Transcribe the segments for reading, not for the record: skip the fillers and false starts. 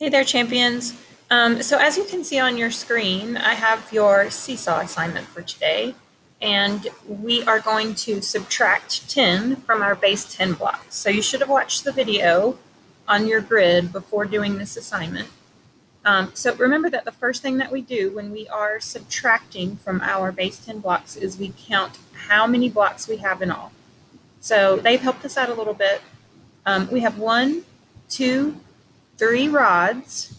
Hey there, champions. So as you can see on your screen, I have your seesaw assignment for today, and we are going to subtract 10 from our base 10 blocks. So you should have watched the video on your grid before doing this assignment. So remember that the first thing that we do when we are subtracting from our base 10 blocks is we count how many blocks we have in all. So they've helped us out a little bit. We have 1, 2, 3 rods.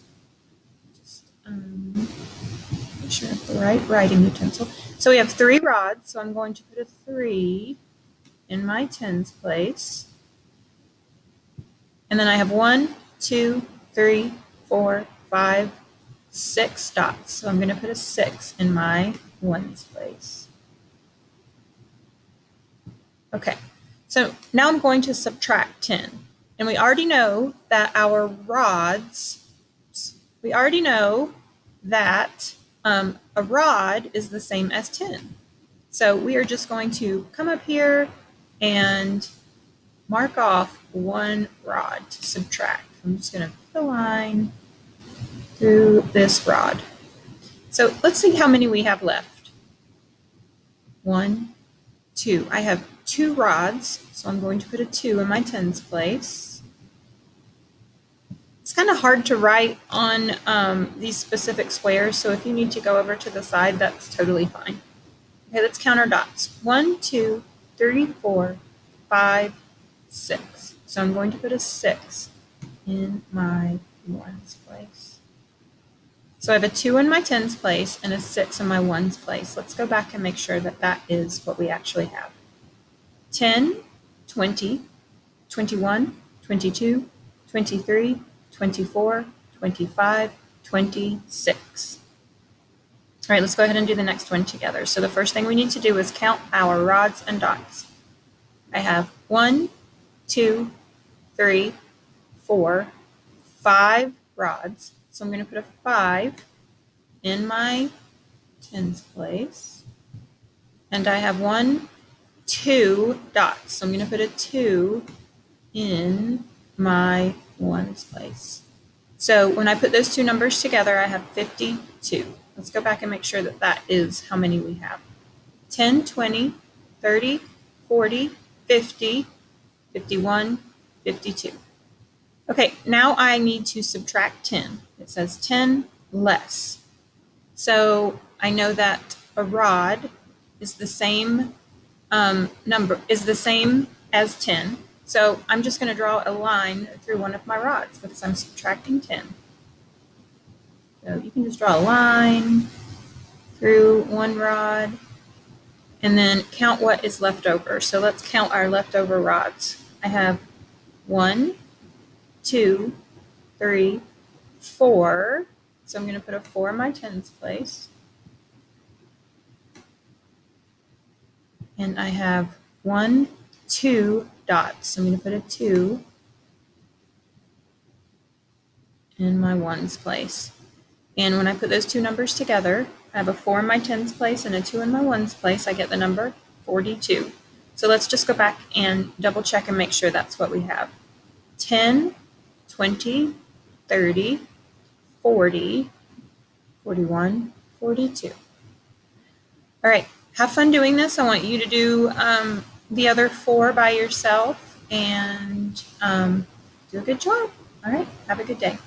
Make sure I have the right writing utensil. So we have 3 rods, so I'm going to put a 3 in my tens place. And then I have 1, 2, 3, 4, 5, 6 dots. So I'm going to put a 6 in my ones place. Okay, so now I'm going to subtract 10. And we already know that our rods, we already know that a rod is the same as 10. So we are just going to come up here and mark off 1 rod to subtract. I'm just going to put a line through this rod. So let's see how many we have left. 1, 2. I have 2 rods, so I'm going to put a 2 in my tens place. It's kind of hard to write on these specific squares, so if you need to go over to the side, that's totally fine. Okay, let's count our dots. 1, 2, 3, 4, 5, 6. So I'm going to put a 6 in my ones place. So I have a 2 in my tens place and a 6 in my ones place. Let's go back and make sure that that is what we actually have. 10, 20, 21, 22, 23, 24, 25, 26. All right, let's go ahead and do the next one together. So the first thing we need to do is count our rods and dots. I have 1, 2, 3, 4, 5 rods. So I'm going to put a 5 in my tens place. And I have 1, 2 dots. So I'm going to put a 2 in my ones place. So when I put those two numbers together, I have 52. Let's go back and make sure that that is how many we have. 10, 20, 30, 40, 50, 51, 52. Okay, now I need to subtract 10. It says 10 less. So I know that a rod is the same as 10. So I'm just going to draw a line through one of my rods because I'm subtracting 10. So you can just draw a line through one rod and then count what is left over. So let's count our leftover rods. I have 1, 2, 3, 4. So I'm going to put a 4 in my tens place. And I have 1, 2 dots. So I'm going to put a 2 in my ones place. And when I put those two numbers together, I have a 4 in my tens place and a 2 in my ones place. I get the number 42. So let's just go back and double check and make sure that's what we have. 10, 20, 30, 40, 41, 42. All right, have fun doing this. I want you to do the other 4 by yourself and do a good job. All right, have a good day.